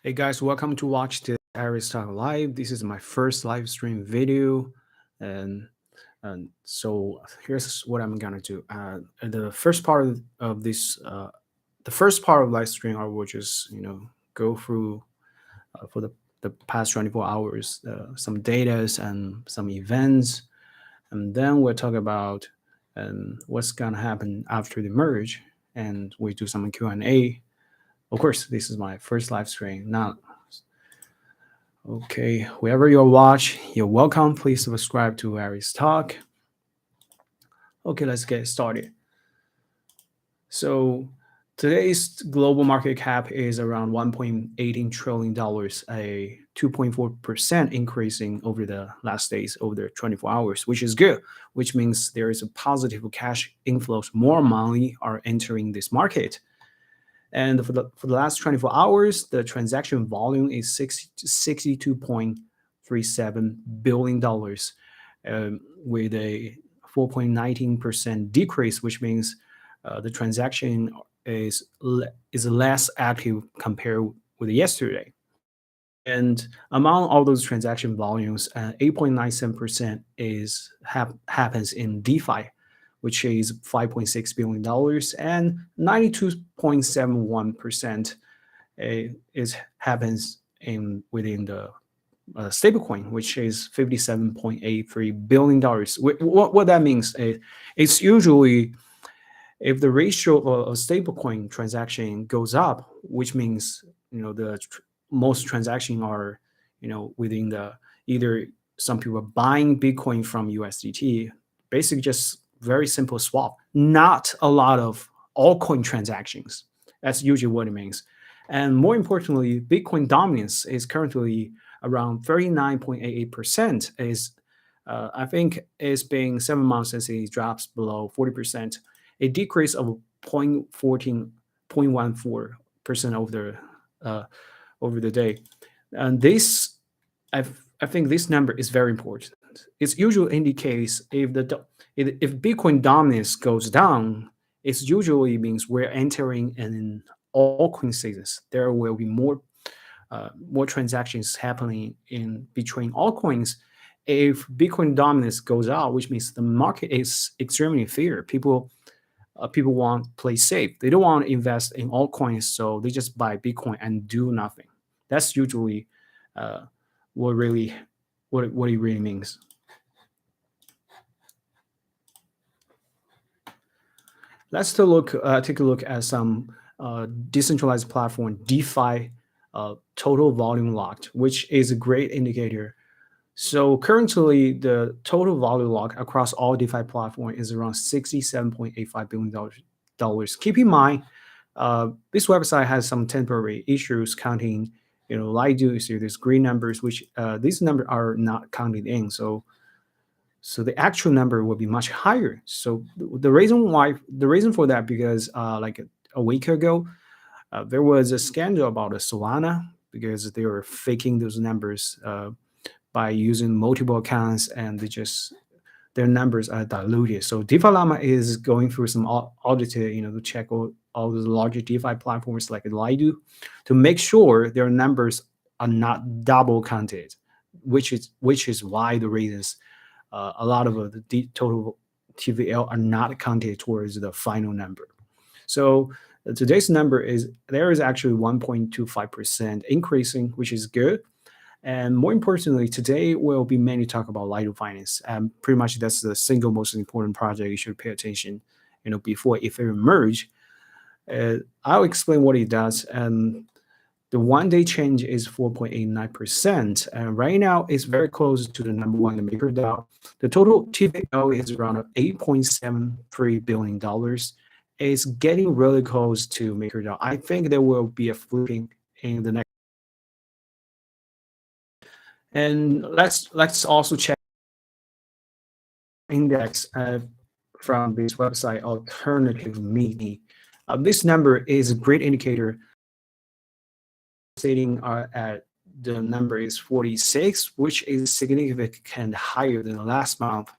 Hey guys, welcome to watch the Aries Talk Live. This is my first live stream video, and so here's what I'm gonna do. The first part of this, the first part of live stream, I will just go through for the past 24 hours, some datas and some events, and then we'll talk about what's gonna happen after the merge, and we do some Q&A. Of course, this is my first live stream. Now, okay, wherever you watch, you're welcome. Please subscribe to Aries Talk. Okay, let's get started. So today's global market cap is around $1.18 trillion, a 2.4% increasing over the last days, over the 24 hours, which is good, which means there is a positive cash inflows. More money are entering this market. And for the last 24 hours, the transaction volume is $62.37 billion, with a 4.19% decrease, which means the transaction is less active compared with yesterday. And among all those transaction volumes, 8.97% happens in DeFi, which is $5.6 billion, and 92.71% is happens in within the stablecoin, which is $57.83 billion. What that means is it's usually if the ratio of a stablecoin transaction goes up, which means the most transactions are within the either some people are buying Bitcoin from USDT, basically just very simple swap, not a lot of altcoin transactions. That's usually what it means. And more importantly, Bitcoin dominance is currently around 39.88%. Is I think it's been 7 months since it drops below 40%, a decrease of 0.14% over the day. And this, I think this number is very important. It usually indicates if Bitcoin dominance goes down, it usually means we're entering an altcoin seasons. There will be more transactions happening in between altcoins. If Bitcoin dominance goes out, which means the market is extremely fear. People want to play safe. They don't want to invest in altcoins, so they just buy Bitcoin and do nothing. That's usually what it really means. Let's take a look at some decentralized platform DeFi total volume locked, which is a great indicator. So currently, the total volume lock across all DeFi platform is around $67.85 billion. Keep in mind, this website has some temporary issues counting. Light do see these green numbers, which these numbers are not counted in. So the actual number will be much higher. So the reason for that, because like a week ago, there was a scandal about a Solana because they were faking those numbers by using multiple accounts, and their numbers are diluted. So DeFi Llama is going through some audit, to check all the larger DeFi platforms like Lido to make sure their numbers are not double counted, which is why the reasons a lot of the total TVL are not counted towards the final number. So today's number is actually 1.25% increasing, which is good. And more importantly, today we'll be mainly talk about Lido Finance. Pretty much that's the single most important project you should pay attention, before Ethereum merge. I'll explain what it does. And the one-day change is 4.89%. And right now, it's very close to the number one, the MakerDAO. The total TVL is around $8.73 billion. It's getting really close to MakerDAO. I think there will be a flipping in the next. And let's also check index from this website, Alternative Media. This number is a great indicator. Stating at the number is 46, which is significantly higher than last month.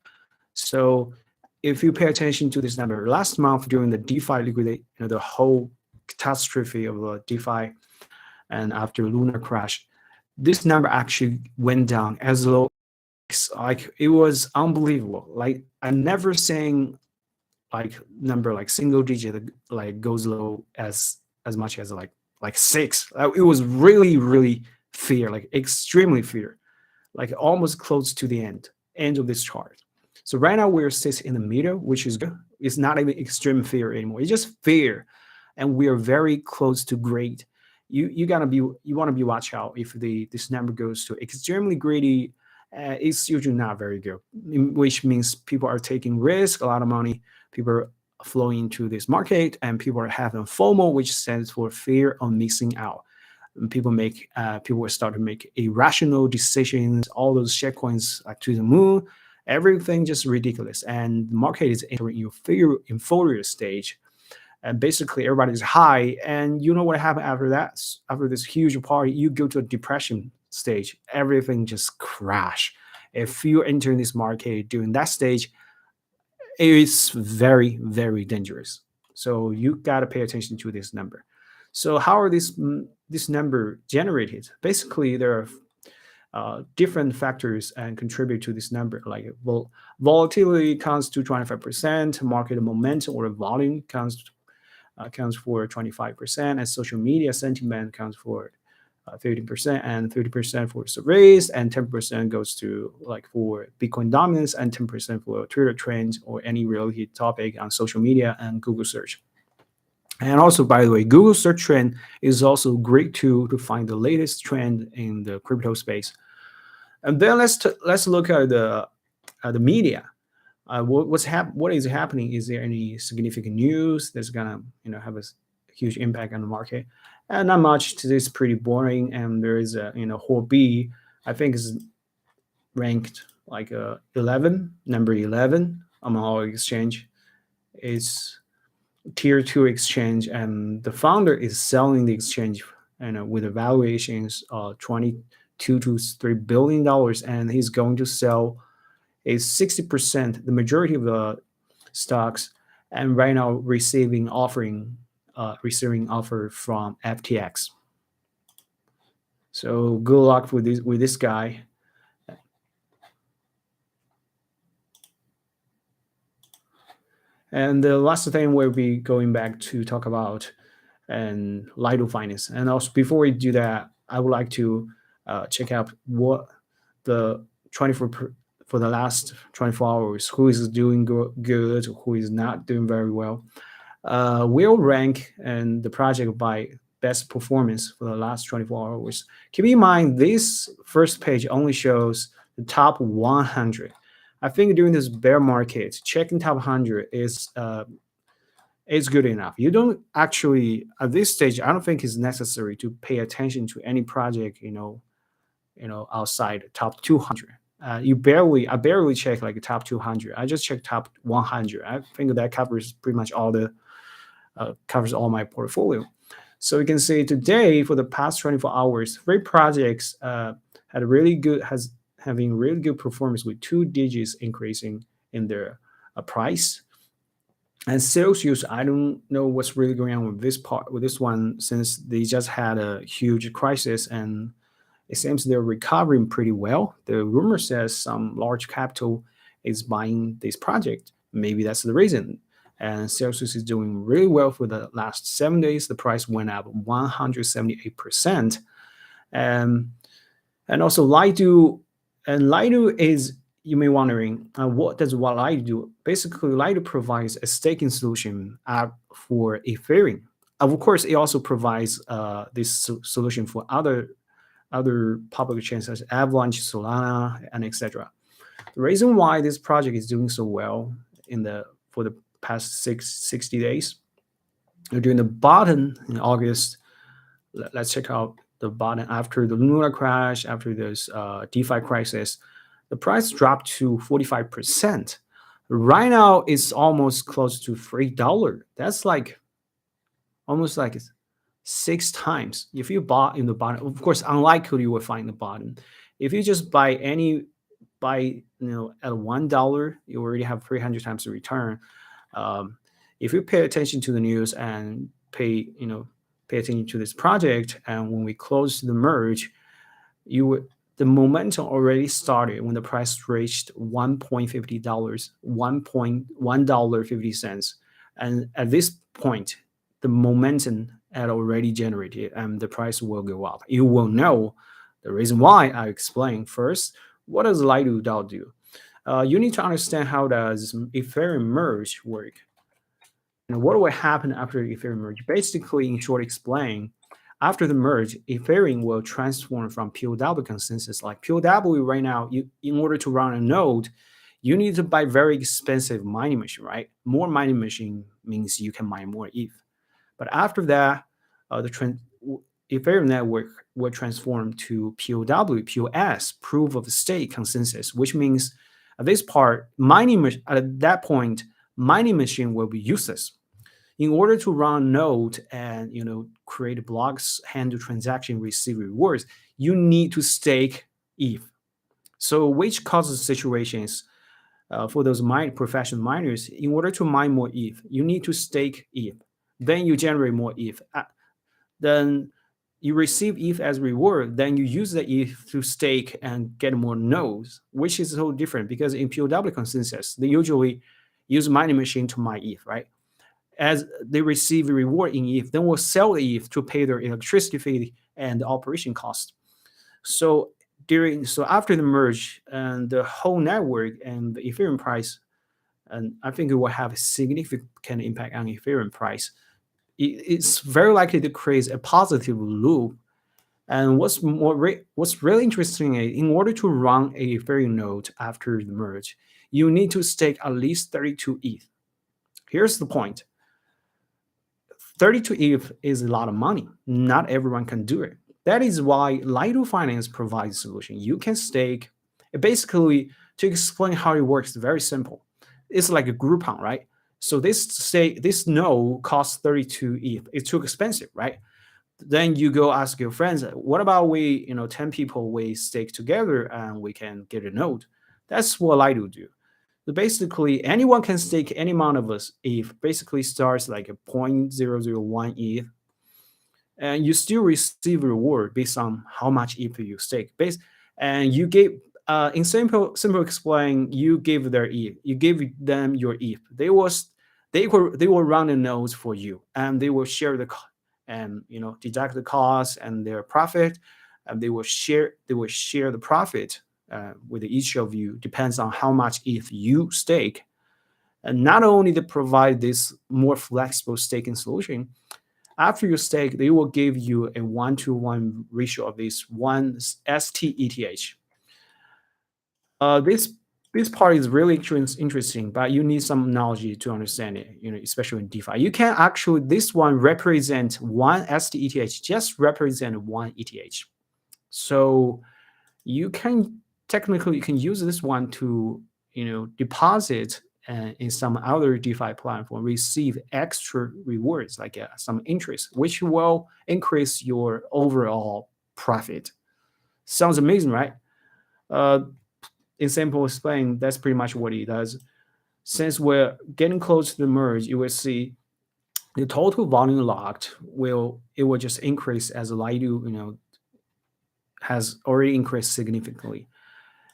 So if you pay attention to this number, last month during the DeFi liquidate, the whole catastrophe of DeFi, and after lunar crash, this number actually went down as low like it was unbelievable. Like I never seen like number like single digit like goes low as much as like six. It was really fear, like extremely fear, like almost close to the end of this chart. So right now we're sits in the middle, which is good. It's not even extreme fear anymore. It's just fear, and we are very close to great. You gotta be you want to be watch out if this number goes to extremely greedy. It's usually not very good, which means people are taking risk, a lot of money. People are flowing into this market, and people are having FOMO, which stands for fear of missing out. People will start to make irrational decisions. All those shit coins like to the moon, everything just ridiculous, and the market is entering inferior stage, and basically everybody's high. And you know what happened after that? After this huge party, you go to a depression stage, everything just crash. If you enter this market during that stage, it is very dangerous. So you got to pay attention to this number. So how are this number generated? Basically there are different factors and contribute to this number. Like volatility counts to 25%, market momentum or volume counts for 25%, and social media sentiment counts for 30%, and 30% for surveys, and 10% goes to like for Bitcoin dominance, and 10% for Twitter trends or any related topic on social media and Google search. And also, by the way, Google search trend is also a great tool to find the latest trend in the crypto space. And then let's look at the media. What is happening? Is there any significant news that's gonna have a huge impact on the market? And not much. It's pretty boring. And there is a Huobi, I think is ranked like 11, number 11 among all exchange. It's tier 2 exchange, and the founder is selling the exchange with evaluations 22 to $3 billion, and he's going to sell a 60%, the majority of the stocks, and right now receiving offer from FTX. So good luck with this guy. And the last thing we'll be going back to talk about and Lido Finance. And also before we do that, I would like to check out what the 24 for the last 24 hours, who is doing good, who is not doing very well. We'll rank and the project by best performance for the last 24 hours. Keep in mind, this first page only shows the top 100. I think during this bear market, checking top 100 is good enough. You don't actually at this stage. I don't think it's necessary to pay attention to any project. Outside top 200. I barely check like top 200. I just check top 100. I think that covers pretty much covers all my portfolio. So you can see today for the past 24 hours, 3 projects having really good performance with 2 digits increasing in their price. And Celsius, I don't know what's really going on with this one, since they just had a huge crisis and it seems they're recovering pretty well. The rumor says some large capital is buying this project. Maybe that's the reason. And Celsius is doing really well for the last 7 days. The price went up 178%. And also Lido, and Lido is, you may be wondering, what does Lido do? Basically, Lido provides a staking solution for Ethereum. Of course, it also provides this solution for other public chains such as Avalanche, Solana, and etc. The reason why this project is doing so well for the past 60 days, during the bottom in August, let's check out the bottom after the lunar crash, after this DeFi crisis, the price dropped to 45%. Right now, it's almost close to $3. That's like almost like 6 times. If you bought in the bottom, of course, unlikely you will find the bottom. If you just buy at $1, you already have 300 times the return. If you pay attention to the news and pay pay attention to this project, and when we close the merge, the momentum already started when the price reached $1.50, $1.50, and at this point, the momentum had already generated, and the price will go up. You will know the reason why. I explain first. What does Lido DAO do? You need to understand how does Ethereum merge work, and what will happen after Ethereum merge. Basically, in short, explain. After the merge, Ethereum will transform from POW consensus. Like POW right now, in order to run a node, you need to buy very expensive mining machine, right? More mining machine means you can mine more ETH. But after that, the Ethereum network will transform to POW, POS, proof of stake consensus, which means at this part, at that point, mining machine will be useless. In order to run a node and create blocks, handle transaction, receive rewards, you need to stake ETH. So which causes situations for those professional miners, in order to mine more ETH, you need to stake ETH. Then you generate more ETH. Then you receive ETH as reward. Then you use the ETH to stake and get more nodes, which is so different because in POW consensus, they usually use mining machine to mine ETH, right? As they receive a reward in ETH, then will sell the ETH to pay their electricity fee and the operation cost. So after the merge and the whole network and the Ethereum price, and I think it will have a significant impact on Ethereum price. It's very likely to create a positive loop. And what's really interesting is, in order to run a Ethereum node after the merge, you need to stake at least 32 ETH. Here's the point. 32 ETH is a lot of money. Not everyone can do it. That is why Lido Finance provides a solution. You can stake. Basically, to explain how it works, very simple. It's like a Groupon, right? So this node costs 32 ETH. It's too expensive, right? Then you go ask your friends, what about we, 10 people, we stake together and we can get a node. That's what Lido do. So basically, anyone can stake any amount of us ETH. Basically starts like a 0.001 ETH, and you still receive reward based on how much ETH you stake. And you gave, in simple explain, you give their ETH, you give them your ETH. They will run the nodes for you, and they will share and deduct the cost and their profit, and they will share the profit with each of you. Depends on how much ETH you stake. And not only they provide this more flexible staking solution, after you stake, they will give you a 1-to-1 ratio of this one ST-ETH. This part is really interesting, but you need some knowledge to understand it, especially in DeFi. You can actually, this one represent one ST-ETH, just represent one ETH. So you can technically, you can use this one to, deposit in some other DeFi platform, receive extra rewards like some interest, which will increase your overall profit. Sounds amazing, right? In simple explain, that's pretty much what it does. Since we're getting close to the merge, you will see the total volume locked will just increase as Lido, has already increased significantly.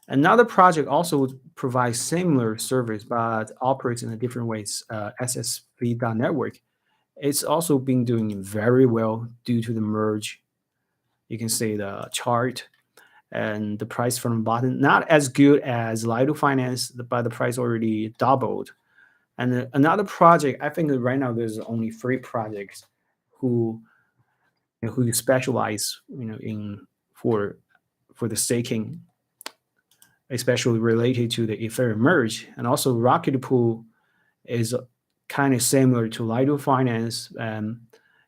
Another project also provides similar service but operates in a different ways. SSV.network. It's also been doing very well due to the merge. You can see the chart and the price from the bottom, not as good as Lido Finance, but the price already doubled. And another project, I think right now there's only 3 projects who specialize, in for the staking, especially related to the Ethereum merge. And also Rocket Pool is kind of similar to Lido Finance, and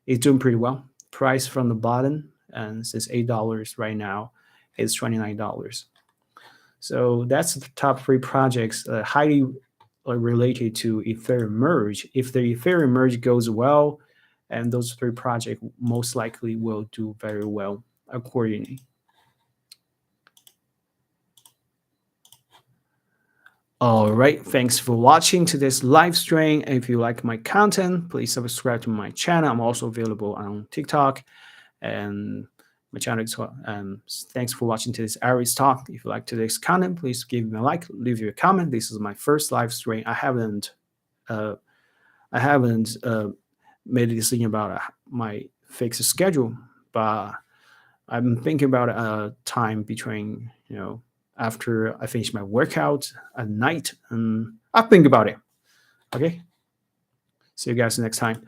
it's doing pretty well. Price from the bottom, and since $8 right now, it's $29. So that's the top 3 projects highly related to Ethereum merge. If the Ethereum merge goes well, and those 3 projects most likely will do very well accordingly. All right. Thanks for watching today's live stream. If you like my content, please subscribe to my channel. I'm also available on TikTok and my channel as well. Thanks for watching today's Aries talk. If you like today's content, please give me a like, leave your comment. This is my first live stream. Uh, I haven't made a decision about my fixed schedule, but I'm thinking about a time between, after I finish my workout at night, and I'll think about it. Okay. See you guys next time.